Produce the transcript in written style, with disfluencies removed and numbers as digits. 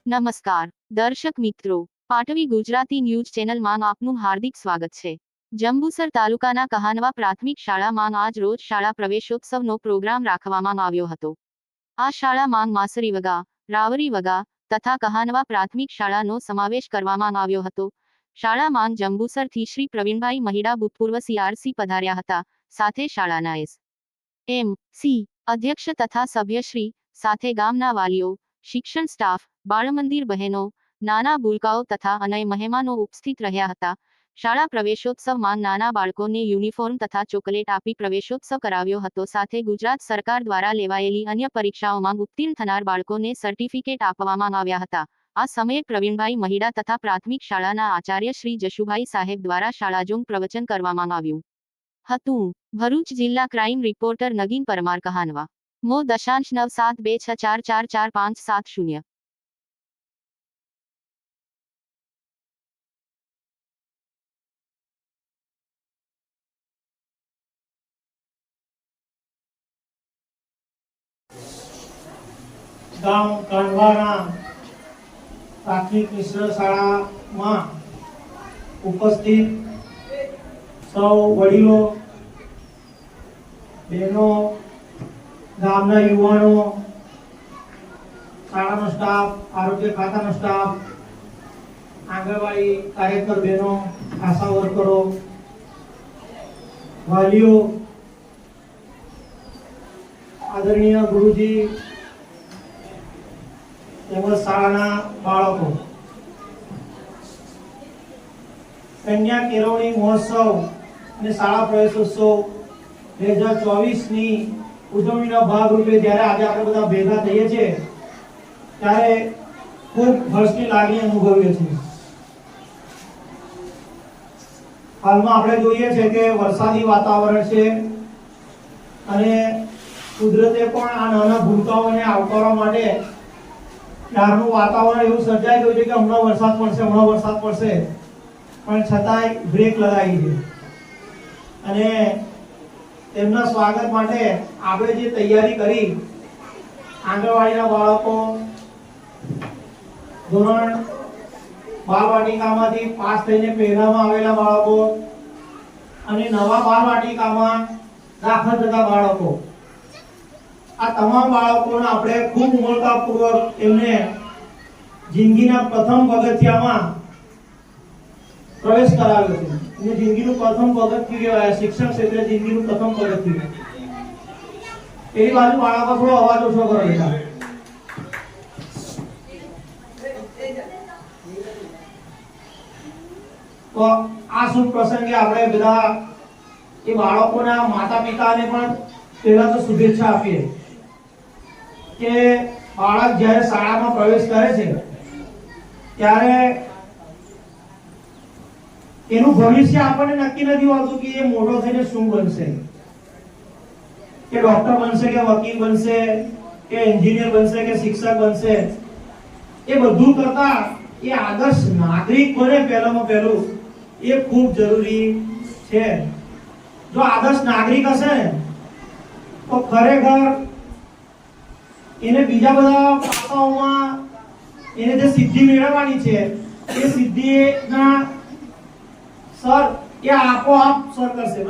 નમસ્કાર દર્શક મિત્રો, પાટવી ગુજરાતી ન્યૂઝ ચેનલમાં આપનું હાર્દિક સ્વાગત છે। જંબુસર તાલુકાના કહાનવા પ્રાથમિક શાળામાં આજ રોજ શાળા પ્રવેશોત્સવનો પ્રોગ્રામ રાખવામાં આવ્યો હતો। આ શાળામાં માસરી વગા, રાવરી વગા તથા કહાનવા પ્રાથમિક શાળાનો સમાવેશ કરવામાં આવ્યો હતો। શાળામાં જંબુસરથી શ્રી પ્રવીણભાઈ મહિડા ભૂતપૂર્વ CRC પધાર્યા હતા। સાથે શાળાના એમ.સી. અધ્યક્ષ તથા સભ્યશ્રી સાથે ગામના વાલીઓ, શિક્ષણ સ્ટાફ, બાળમંદિર બહેનો, નાના ભૂલકાઓ તથા અનેક મહેમાનો ઉપસ્થિત રહ્યા હતા। શાળા પ્રવેશોત્સવમાં નાના બાળકોને યુનિફોર્મ તથા ચોકલેટ આપી પ્રવેશોત્સવ કરાવ્યો હતો। સાથે ગુજરાત સરકાર દ્વારા લેવાયેલી અન્ય પરીક્ષાઓમાં ઉત્તીર્ણ થનાર બાળકોને સર્ટિફિકેટ આપવામાં આવ્યા હતા। આ સમયે પ્રવીણભાઈ મહિડા તથા પ્રાથમિક શાળાના આચાર્ય શ્રી જશુભાઈ સાહેબ દ્વારા શાળાજોગ પ્રવચન કરવામાં આવ્યું હતું। ભરૂચ જિલ્લા crime reporter Nagin Parmar Kahanwa mo.9726444570। ગામ કાંડવાના પ્રાથમિક મિશ્ર શાળામાં ઉપસ્થિત સૌ વડીલો, બહેનો, ગામના યુવાનો, શાળાનો સ્ટાફ, આરોગ્ય ખાતાનો સ્ટાફ, આંગણવાડી કાર્યકર બહેનો, આશા વર્કરો, વાલીઓ, આદરણીય ગુરુજી તેમજ શાળાના બાળકો, કન્યા કેળવણી મહોત્સવ અને શાળા પ્રવેશોત્સવ 2024 ની ઉજવણીના ભાગરૂપે જ્યારે આજે આપણે બધા ભેગા થઈએ છીએ ત્યારે ખૂબ હર્ષની લાગણી અનુભવીએ છીએ। હાલમાં આપણે જોઈએ છે કે વરસાદી વાતાવરણ છે અને કુદરતે પણ આ નાના ભૂલકાઓને આવકારવા માટે ત્યારનું વાતાવરણ એવું સર્જાઈ ગયું છે કે હમણાં વરસાદ પડશે, પણ છતાંય બ્રેક લગાવી છે અને તેમના સ્વાગત માટે આપણે જે તૈયારી કરી, આંગણવાડીના બાળકો, ધોરણ બાળવાટિકામાંથી પાસ થઈને પહેલામાં આવેલા બાળકો અને નવા બાળવાટિકામાં દાખલ થતા બાળકો, આ તમામ બાળકોને આપણે ખૂબ ઉમળકાપૂર્વક એમને જિંદગીના પ્રથમ પગથિયામાં પ્રવેશ કરાવ્યો છે। અને જિંદગીનું પ્રથમ પગથિયું કહેવાય, શિક્ષણ ક્ષેત્રે જિંદગીનું પ્રથમ પગથિયું। એની બાજુ બાળકો થોડો અવાજ ઓછો કરો બેટા। તો આ શુભ પ્રસંગે આપણે બધા એ બાળકોના માતા પિતાને પણ પહેલા તો શુભેચ્છા આપીએ કે બાળક જ્યારે શાળામાં પ્રવેશ કરે છે ત્યારે એનું ભવિષ્ય આપણને નક્કી નથી હોતું કે એ મોટો થઈને શું બનશે, કે ડોક્ટર બનશે, કે વકીલ બનશે, કે એન્જિનિયર બનશે, કે શિક્ષક બનશે। એ બધું કરતા એ આદર્શ નાગરિક બને પહેલામાં પહેલું એ ખૂબ જરૂરી છે। જો આદર્શ નાગરિક હશે ને તો ખરેખર એને બીજા બધા પાસાઓમાં એને જે સિદ્ધિ મેળવવાની છે એ સિદ્ધિના સર એ આપોઆપ સર કરશે।